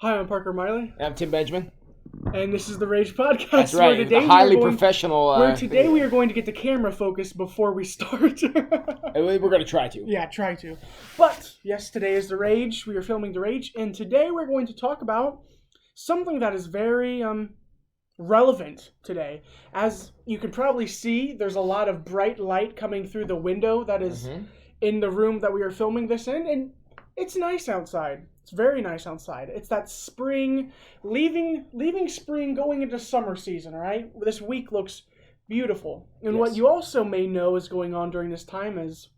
Hi, I'm Parker Miley, I'm Tim Benjamin. and this is the Rage Podcast. That's right. Where today Highly professional. we are going to get the camera focus before we start. We're going to try to. Yeah, try to. But yes, today is the Rage. We are filming the Rage, and today we're going to talk about something that is very relevant today. As you can probably see, there's a lot of bright light coming through the window that is in the room that we are filming this in, and it's nice outside. It's very nice outside. It's that spring, leaving spring, going into summer season, all right? This week looks beautiful. And Yes. what you also may know is going on during this time is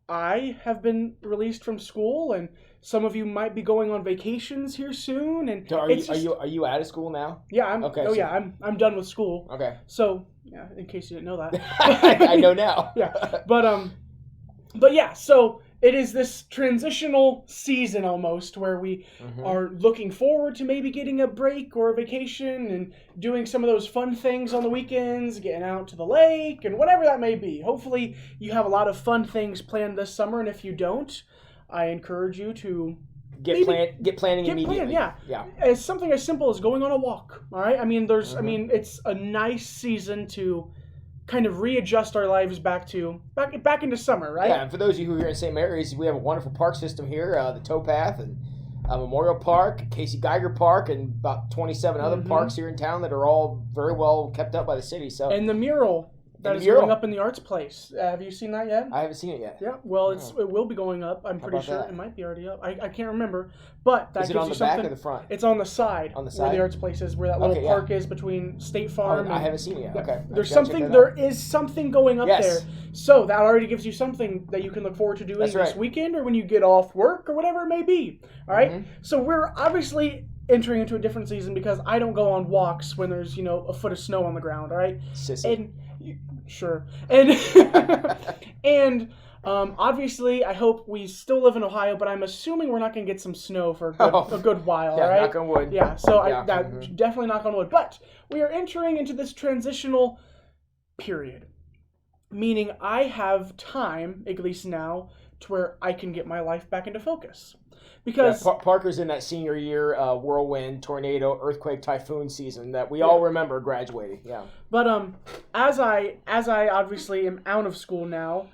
I have been released from school, and some of you might be going on vacations here soon. And So are you out of school now? Yeah, I'm. Okay, Oh so- yeah, I'm done with school. Okay. So yeah, in case you didn't know that, I know now. Yeah, but yeah, so it is this transitional season almost where we are looking forward to maybe getting a break or a vacation and doing some of those fun things on the weekends, getting out to the lake and whatever that may be. Hopefully you have a lot of fun things planned this summer, and if you don't, I encourage you to Get planning immediately. yeah. It's something as simple as going on a walk. All right. I mean, it's a nice season to kind of readjust our lives back into summer, right? Yeah, and for those of you who are here in St. Mary's, we have a wonderful park system here, the Towpath and Memorial Park, Casey Geiger Park, and about 27 other parks here in town that are all very well kept up by the city. So And the mural that is going up in the Arts Place. Have you seen that yet? I haven't seen it yet. Yeah, well, it will be going up. I'm pretty about sure that? it might be already up. I can't remember, but that Is it gives on you the back something. or the front? It's on the side. On the where side? the Arts Place is, where that little Okay, yeah. park is between State Farm. I and- haven't seen it yet. Yeah. Okay. There's I gotta check something. that There out. is something going up Yes. there, so that already gives you something that you can look forward to doing That's this right. weekend or when you get off work or whatever it may be. All right. So we're obviously entering into a different season because I don't go on walks when there's a foot of snow on the ground. All right. Sissy. And sure. And and obviously, I hope we still live in Ohio, but I'm assuming we're not going to get some snow for a good while. Yeah, all right. knock on wood. Yeah, so Yeah, definitely knock on wood. But we are entering into this transitional period, meaning I have time, at least now, to where I can get my life back into focus. Because Parker's in that senior year whirlwind, tornado, earthquake, typhoon season that we all remember graduating. Yeah. But as I obviously am out of school now,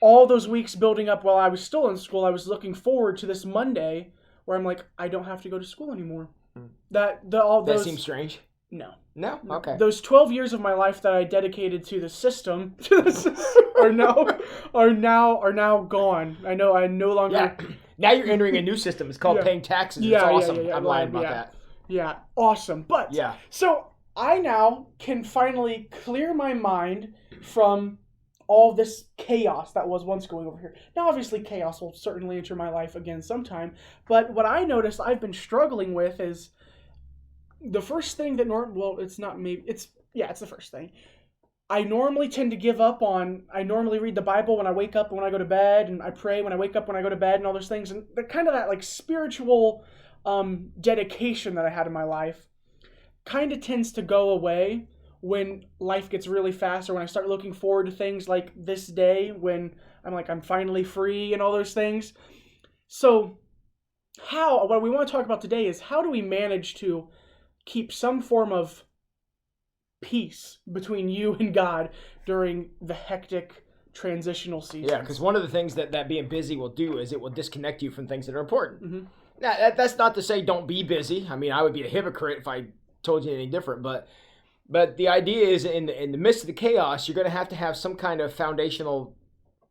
all those weeks building up while I was still in school, I was looking forward to this Monday where I'm like, I don't have to go to school anymore. That seems strange. No. No? Okay. Those 12 years of my life that I dedicated to the system are now gone. I know I no longer. Yeah. Now you're entering a new system. It's called paying taxes. It's awesome. I'm lying about that. Yeah, awesome. But so I now can finally clear my mind from all this chaos that was once going over here. Now, obviously, chaos will certainly enter my life again sometime. But what I noticed I've been struggling with is the first thing that it's the first thing. I normally tend to give up on, I normally read the Bible when I wake up and when I go to bed, and I pray when I wake up when I go to bed and all those things. And the kind of that like spiritual dedication that I had in my life kind of tends to go away when life gets really fast or when I start looking forward to things like this day when I'm finally free and all those things. So what we want to talk about today is how do we manage to keep some form of peace between you and God during the hectic transitional season. Yeah, because one of the things that being busy will do is it will disconnect you from things that are important. Now, that's not to say don't be busy. I mean, I would be a hypocrite if I told you anything different. But the idea is in the midst of the chaos, you're going to have some kind of foundational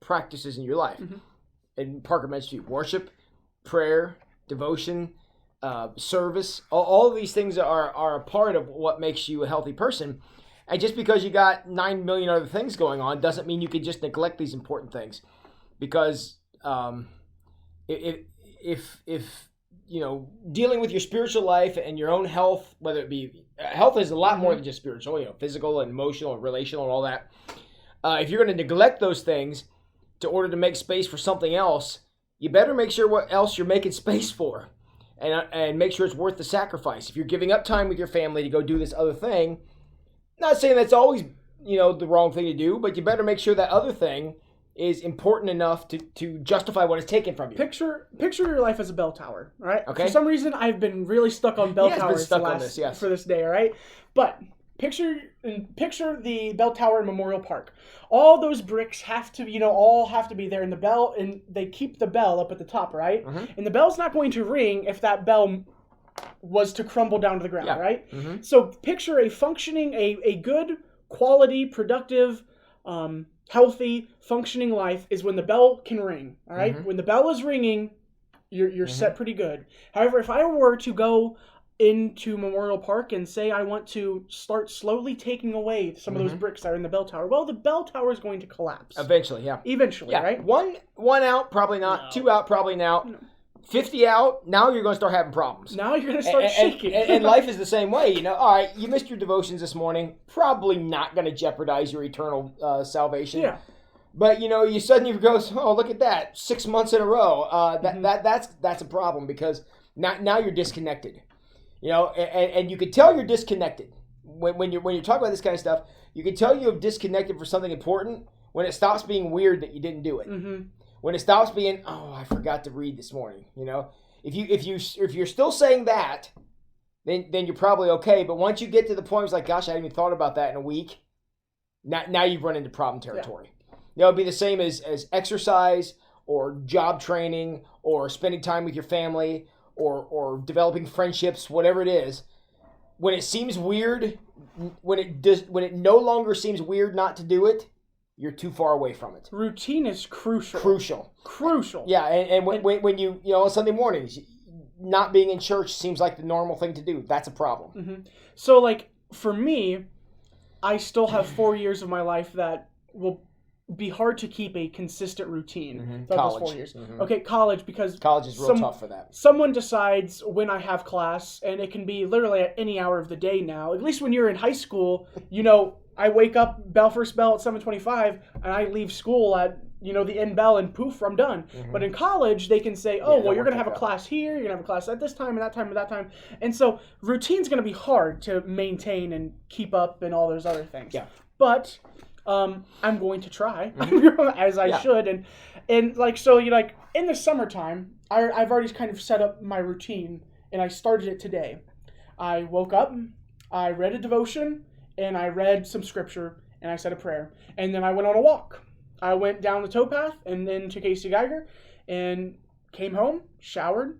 practices in your life. And Parker mentioned you, worship, prayer, devotion, service, all of these things are a part of what makes you a healthy person. And just because you got 9 million other things going on doesn't mean you can just neglect these important things. Because if dealing with your spiritual life and your own health, whether it be health is a lot more than just spiritual, physical and emotional and relational and all that. If you're going to neglect those things to order to make space for something else, you better make sure what else you're making space for. And make sure it's worth the sacrifice. If you're giving up time with your family to go do this other thing, not saying that's always, the wrong thing to do, but you better make sure that other thing is important enough to justify what is taken from you. Picture your life as a bell tower, right? Okay. For some reason, I've been really stuck on bell towers for this day, all right? But picture the bell tower in Memorial Park. All those bricks have to, all have to be there in the bell, and they keep the bell up at the top, right? Mm-hmm. And the bell's not going to ring if that bell was to crumble down to the ground, right? Mm-hmm. So picture a functioning, a good, quality, productive, healthy, functioning life is when the bell can ring, all right? Mm-hmm. When the bell is ringing, you're mm-hmm. set pretty good. However, if I were to go into Memorial Park and say I want to start slowly taking away some mm-hmm. of those bricks that are in the bell tower, well, the bell tower is going to collapse. Eventually, yeah. Right? One out, probably not. No. 2 out, probably now. No. 50 out, now you're going to start having problems. Now you're going to start shaking. And life is the same way. All right, you missed your devotions this morning. Probably not going to jeopardize your eternal salvation. Yeah. But, you suddenly go, oh, look at that. 6 months in a row. Mm-hmm. That's a problem because now you're disconnected. And you can tell you're disconnected. When you're talking about this kind of stuff, you can tell you have disconnected for something important when it stops being weird that you didn't do it. Mm-hmm. When it stops being, oh, I forgot to read this morning, if you're still saying that, then you're probably okay. But once you get to the point where it's like, gosh, I hadn't even thought about that in a week. Now you've run into problem territory. Yeah. It'd be the same as exercise or job training or spending time with your family or developing friendships, whatever it is. When it seems weird, when it no longer seems weird not to do it, you're too far away from it. Routine is crucial. Yeah, and when you on Sunday mornings, not being in church seems like the normal thing to do. That's a problem. Mm-hmm. So, for me, I still have 4 years of my life that will be hard to keep a consistent routine mm-hmm. throughout those 4 years. Mm-hmm. Okay, college, because college is real tough for that. Someone decides when I have class, and it can be literally at any hour of the day now. At least when you're in high school, I wake up, first bell at 7:25, and I leave school at, the end bell, and poof, I'm done. Mm-hmm. But in college, they can say, you're going to have a class here, you're going to have a class at this time, and that time, and that time. And so routine's going to be hard to maintain and keep up and all those other things. Yeah. But I'm going to try, mm-hmm. as I should. And in the summertime, I've already kind of set up my routine, and I started it today. I woke up, I read a devotion, and I read some scripture, and I said a prayer. And then I went on a walk. I went down the towpath and then to Casey Geiger and came home, showered,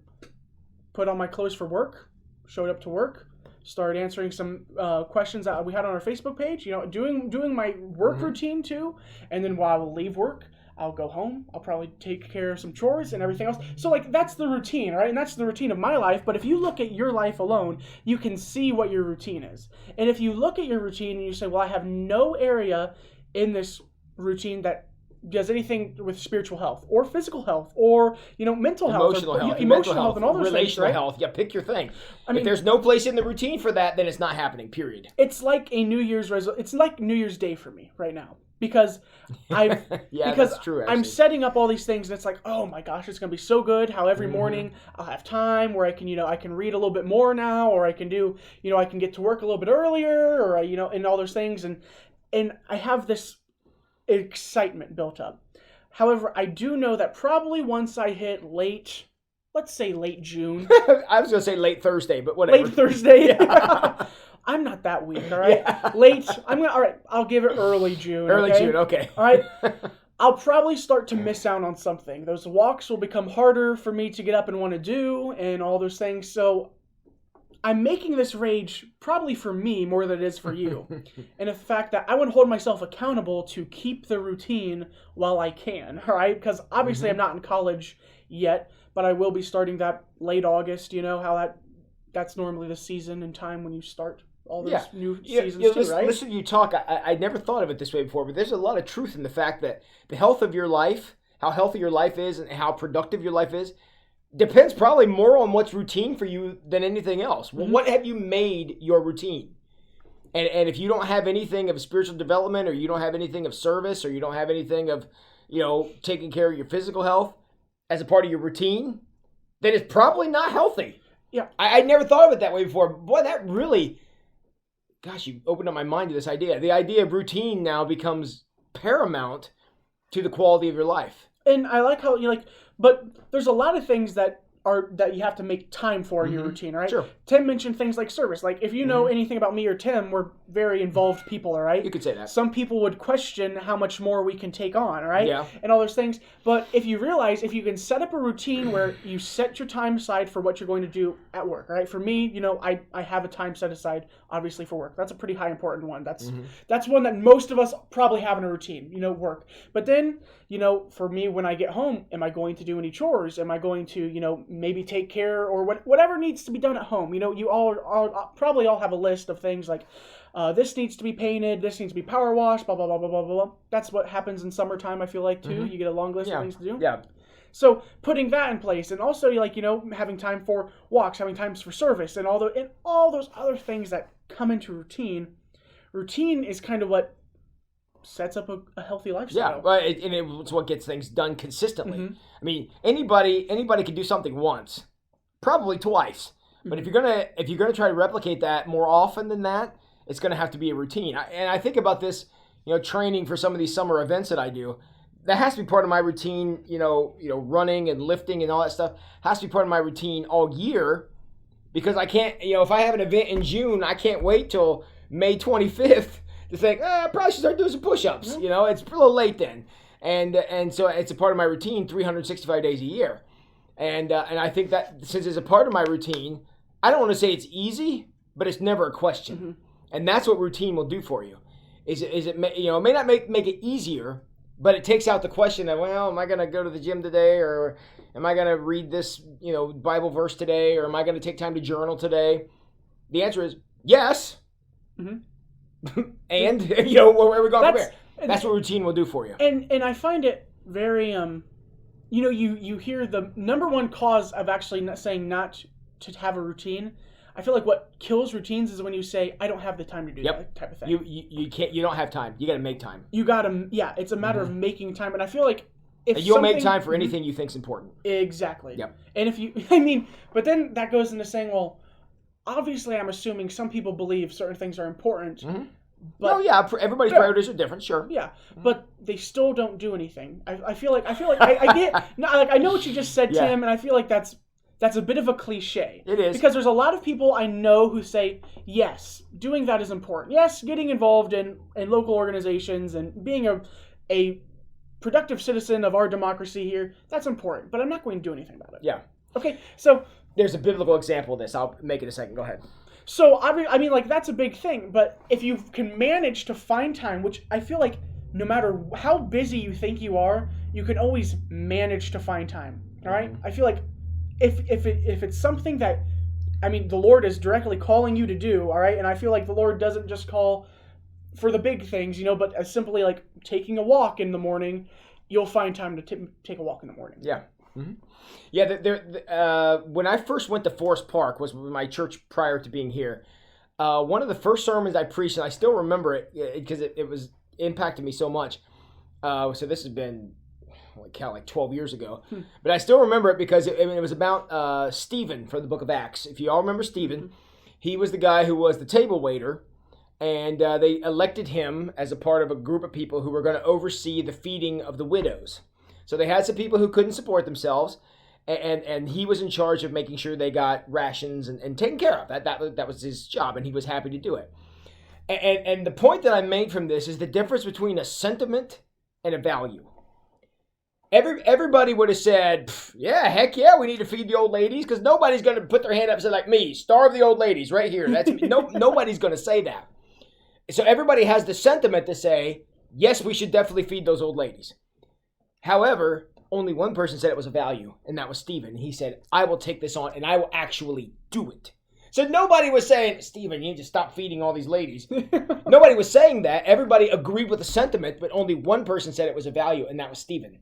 put on my clothes for work, showed up to work, started answering some questions that we had on our Facebook page, doing my work mm-hmm. routine too. And then while I will leave work, I'll go home. I'll probably take care of some chores and everything else. So, that's the routine, right? And that's the routine of my life. But if you look at your life alone, you can see what your routine is. And if you look at your routine and you say, well, I have no area in this routine that does anything with spiritual health or physical health or, mental health. Emotional health and all those relational things, right? health. Yeah, pick your thing. If there's no place in the routine for that, then it's not happening, period. It's like a New Year's resolution. It's like New Year's Day for me right now. Because that's true, I'm setting up all these things, and it's like, oh my gosh, it's gonna be so good. How every mm-hmm. morning I'll have time where I can, I can read a little bit more now, or I can do, I can get to work a little bit earlier, or and all those things, and I have this excitement built up. However, I do know that probably once I hit let's say late June. I was gonna say late Thursday, but whatever. Late Thursday. Yeah. I'm not that weak, all right? Yeah. All right, I'll give it early June. Early June, okay. All right. I'll probably start to miss out on something. Those walks will become harder for me to get up and want to do and all those things. So I'm making this rage probably for me more than it is for you. And the fact that I want to hold myself accountable to keep the routine while I can, all right? Because obviously mm-hmm. I'm not in college yet, but I will be starting that late August, how that's normally the season and time when you start all those new seasons too, right? Listen to you talk. I never thought of it this way before, but there's a lot of truth in the fact that the health of your life, how healthy your life is, and how productive your life is, depends probably more on what's routine for you than anything else. Mm-hmm. What have you made your routine? And if you don't have anything of spiritual development, or you don't have anything of service, or you don't have anything of, taking care of your physical health as a part of your routine, then it's probably not healthy. Yeah. I never thought of it that way before. Boy, that really... Gosh, you opened up my mind to this idea. The idea of routine now becomes paramount to the quality of your life. And I like how you but there's a lot of things that you have to make time for in your routine, right? Sure. Tim mentioned things like service. Like, if you know anything about me or Tim, we're very involved people, all right? You could say that. Some people would question how much more we can take on, right? Yeah. And all those things. But if you realize, if you can set up a routine where you set your time aside for what you're going to do at work, right? For me, I have a time set aside, obviously, for work. That's a pretty high important one. That's one that most of us probably have in a routine, work. But then, for me, when I get home, am I going to do any chores? Am I going to, maybe take care or whatever needs to be done at home? You all probably all have a list of things like, this needs to be painted, this needs to be power washed, blah, blah, blah, blah, blah, blah. That's what happens in summertime, I feel like, too. You get a long list of things to do. Yeah. So putting that in place, and also having time for walks, having times for service, and all those other things that come into routine. Routine is kind of what sets up a healthy lifestyle. Yeah, right, and it's what gets things done consistently. I mean, anybody can do something once, probably twice. But if you're gonna try to replicate that more often than that, it's gonna have to be a routine. And I think about this, training for some of these summer events that I do. That has to be part of my routine. Running and lifting and all that stuff has to be part of my routine all year, because I can't. If I have an event in June, I can't wait till May 25th. To think, I probably should start doing some push-ups. It's a little late then. And so it's a part of my routine 365 days a year. And I think that since it's a part of my routine, I don't want to say it's easy, but it's never a question. And that's what routine will do for you. It may not make it easier, but it takes out the question of, well, am I going to go to the gym today, or am I going to read this, Bible verse today, or am I going to take time to journal today? The answer is yes. And where are we going from here? That's what routine will do for you. And I find it very you hear the number one cause of actually saying not to have a routine. I feel like what kills routines is when you say, I don't have the time to do that type of thing. You don't have time. You got to make time. It's a matter of making time. And I feel like if you'll make time for anything you think's important. Exactly. Yep. And if you, but then that goes into saying, well, obviously, I'm assuming some people believe certain things are important. But everybody's priorities are different, sure. Yeah, but they still don't do anything. I feel like I get I know what you just said, Tim, and I feel like that's a bit of a cliche. It is, because there's a lot of people I know who say, yes, doing that is important. Yes, getting involved in local organizations and being a productive citizen of our democracy here, that's important. But I'm not going to do anything about it. Yeah. Okay, so there's a biblical example of this. I'll make it in a second. Go ahead. So, that's a big thing. But if you can manage to find time, which I feel like no matter how busy you think you are, you can always manage to find time. All right? I feel like if it's something that, the Lord is directly calling you to do, all right? And I feel like the Lord doesn't just call for the big things, but as simply like taking a walk in the morning, you'll find time to take a walk in the morning. Yeah. Yeah, when I first went to Forest Park, was my church prior to being here. One of the first sermons I preached, and I still remember it because it was impacted me so much. So this has been, like 12 years ago. But I still remember it because it was about Stephen from the book of Acts. If you all remember Stephen, he was the guy who was the table waiter. And they elected him as a part of a group of people who were going to oversee the feeding of the widows. So they had some people who couldn't support themselves, and he was in charge of making sure they got rations and taken care of. That was his job, and he was happy to do it. And the point that I made from this is the difference between a sentiment and a value. Everybody would have said, yeah, heck yeah, we need to feed the old ladies, because nobody's going to put their hand up and say, like me, starve the old ladies right here. That's nobody's going to say that. So everybody has the sentiment to say, yes, we should definitely feed those old ladies. However, only one person said it was a value, and that was Stephen. He said, I will take this on, and I will actually do it. So nobody was saying, Stephen, you need to stop feeding all these ladies. Nobody was saying that. Everybody agreed with the sentiment, but only one person said it was a value, and that was Stephen.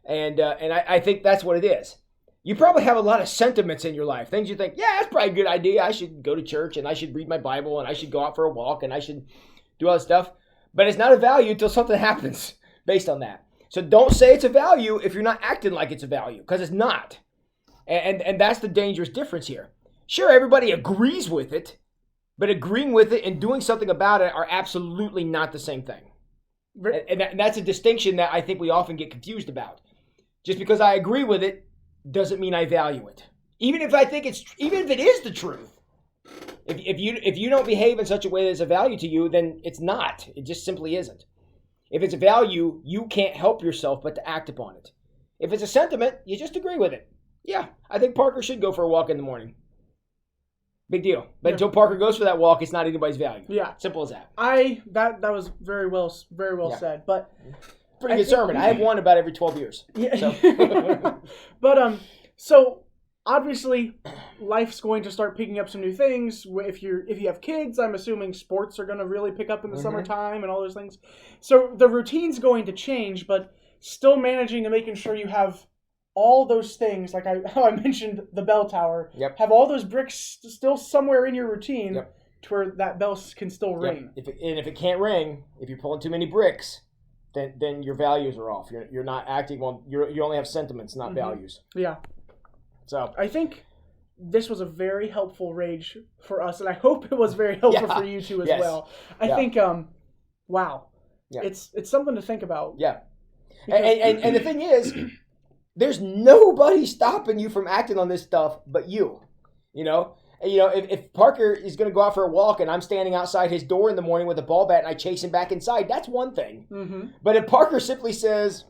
And I think that's what it is. You probably have a lot of sentiments in your life. Things you think, yeah, that's probably a good idea. I should go to church, and I should read my Bible, and I should go out for a walk, and I should do all this stuff. But it's not a value until something happens based on that. So don't say it's a value if you're not acting like it's a value, because it's not. And that's the dangerous difference here. Sure, everybody agrees with it, but agreeing with it and doing something about it are absolutely not the same thing. And that's a distinction that I think we often get confused about. Just because I agree with it doesn't mean I value it. Even if it is the truth. If you don't behave in such a way that's a value to you, then it's not. It just simply isn't. If it's a value, you can't help yourself but to act upon it. If it's a sentiment, you just agree with it. Yeah, I think Parker should go for a walk in the morning. Big deal. But until Parker goes for that walk, it's not anybody's value. Yeah. Simple as that. That was very well said. But pretty good sermon. I have one about every 12 years. Yeah. So. But so obviously life's going to start picking up some new things. If you have kids, I'm assuming sports are going to really pick up in the summertime and all those things. So the routine's going to change, but still managing to making sure you have all those things, like how I mentioned the bell tower. Yep. Have all those bricks still somewhere in your routine to where that bell can still ring. If it can't ring, if you're pulling too many bricks, then your values are off. You're not acting well. You only have sentiments, not values. Yeah. So I think this was a very helpful rage for us, and I hope it was very helpful for you too as well. I think wow. Yeah. It's something to think about. Yeah. And the thing is, there's nobody stopping you from acting on this stuff but you. If Parker is going to go out for a walk and I'm standing outside his door in the morning with a ball bat and I chase him back inside, that's one thing. Mm-hmm. But if Parker simply says,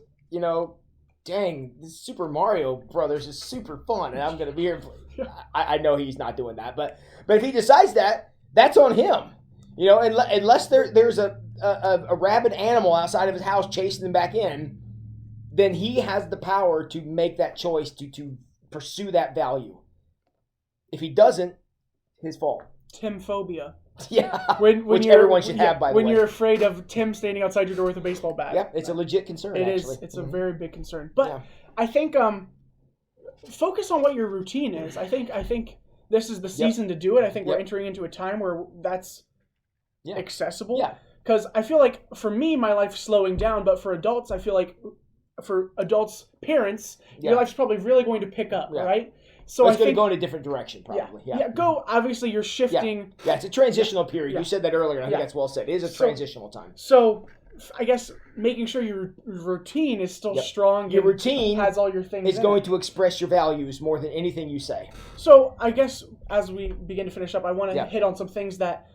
dang, this Super Mario Brothers is super fun and I'm going to be here. I know he's not doing that. But if he decides that, that's on him. Unless there's a rabid animal outside of his house chasing him back in, then he has the power to make that choice to pursue that value. If he doesn't, his fault. Tim phobia. Yeah, which everyone should have, by the way. When you're afraid of Tim standing outside your door with a baseball bat. Yeah, it's a legit concern, actually. It's a very big concern. But I think focus on what your routine is. I think this is the season to do it. I think we're entering into a time where that's accessible. Yeah. Because I feel like, for me, my life's slowing down, but for adults, I feel like for adults, parents, your life's probably really going to pick up, right? So it's going to go in a a different direction, probably. Obviously, you're shifting. Yeah, it's a transitional period. Yeah. You said that earlier, and I think that's well said. It is a transitional time. So, I guess making sure your routine is still strong. Your routine has all your things. Is going to express your values more than anything you say. So, I guess as we begin to finish up, I want to hit on some things that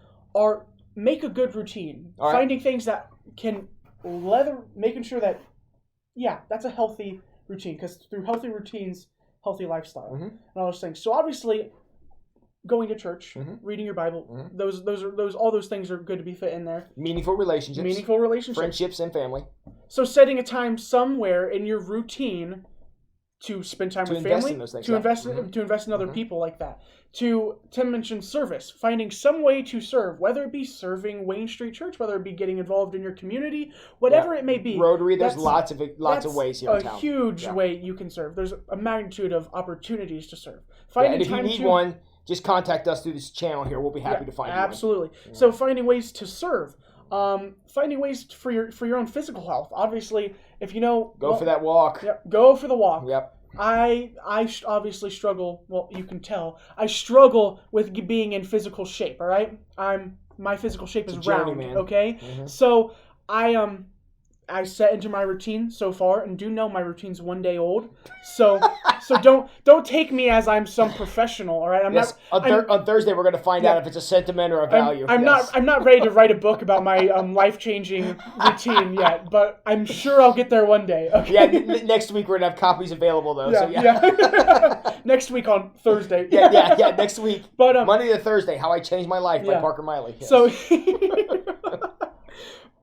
make a good routine. All right. Finding things that can making sure that, that's a healthy routine. Because through healthy routines, healthy lifestyle, and all those things. So obviously, going to church, reading your Bible, all those things are good to be fit in there. Meaningful relationships, friendships, and family. So setting a time somewhere in your routine to spend time with family, to invest in other people like that. Tim mentioned service, finding some way to serve, whether it be serving Wayne Street Church, whether it be getting involved in your community, whatever it may be. Rotary, there's lots of ways here in town. A huge way you can serve. There's a magnitude of opportunities to serve. And if you need one, just contact us through this channel here. We'll be happy to find you. Absolutely. Yeah. So finding ways to serve. Finding ways for your own physical health. Obviously, if go for that walk. Yep. Go for the walk. Yep. I obviously struggle. Well, you can tell I struggle with being in physical shape. All right, my physical shape is round. Man. Okay, so I set into my routine so far, and do know my routine's 1 day old. So don't take me as I'm some professional. All right, on Thursday we're going to find out if it's a sentiment or a value. I'm not ready to write a book about my life-changing routine yet, but I'm sure I'll get there one day. Okay? Yeah, next week we're going to have copies available though. Next week on Thursday. Yeah. Next week. But Monday to Thursday, How I Changed My Life by Parker Miley. Yes. So.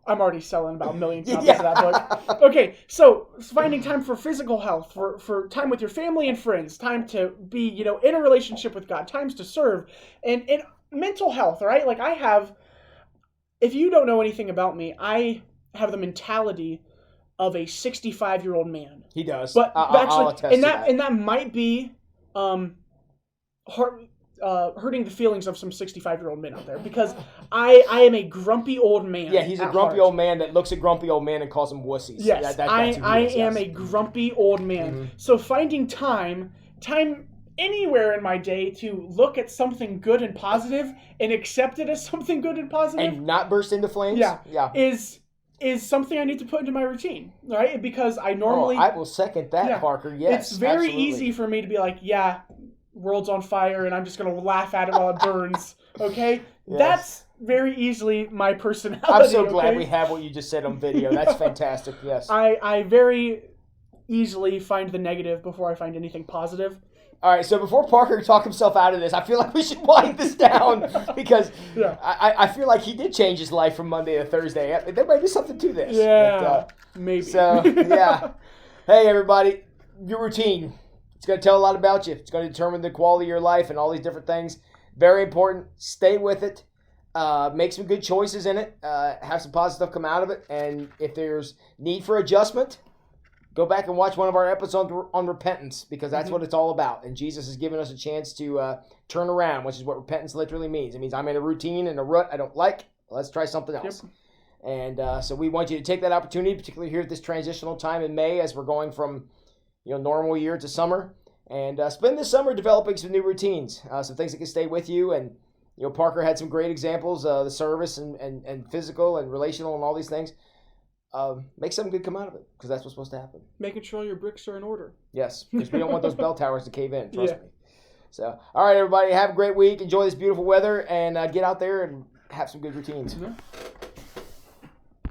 I'm already selling about 1 million copies of that book. Okay, so finding time for physical health, for time with your family and friends, time to be, in a relationship with God, times to serve, and mental health, right? Like if you don't know anything about me, I have the mentality of a 65-year-old man. He does. But I'll attest to that. And that might be hurting the feelings of some 65-year-old men out there, because I am a grumpy old man. Yeah, he's a grumpy old man that looks at grumpy old men and calls them wussies. Yes, I am a grumpy old man. Mm-hmm. So finding time anywhere in my day to look at something good and positive and accept it as something good and positive. And not burst into flames? Yeah. Is is something I need to put into my routine, right? Because I normally... I will second that, Parker. Yes, it's very absolutely. easy for me to be like, yeah, world's on fire, and I'm just going to laugh at it while it burns, okay? Yes. That's very easily my personality. I'm so glad we have what you just said on video. That's fantastic, yes. I very easily find the negative before I find anything positive. All right, so before Parker talk himself out of this, I feel like we should wind this down because I feel like he did change his life from Monday to Thursday. There might be something to this. Yeah, maybe. So, yeah. Hey, everybody, your routine. It's going to tell a lot about you. It's going to determine the quality of your life and all these different things. Very important. Stay with it. Make some good choices in it. Have some positive stuff come out of it. And if there's need for adjustment, go back and watch one of our episodes on repentance, because that's what it's all about. And Jesus has given us a chance to turn around, which is what repentance literally means. It means I'm in a routine and a rut I don't like. Let's try something else. Yep. And so we want you to take that opportunity, particularly here at this transitional time in May as we're going from normal year to summer. And spend this summer developing some new routines, some things that can stay with you. And Parker had some great examples, the service and physical and relational and all these things. Make something good come out of it, because that's what's supposed to happen. Making sure your bricks are in order. Yes, because we don't want those bell towers to cave in, trust me. So, all right, everybody, have a great week. Enjoy this beautiful weather, and get out there and have some good routines. Mm-hmm.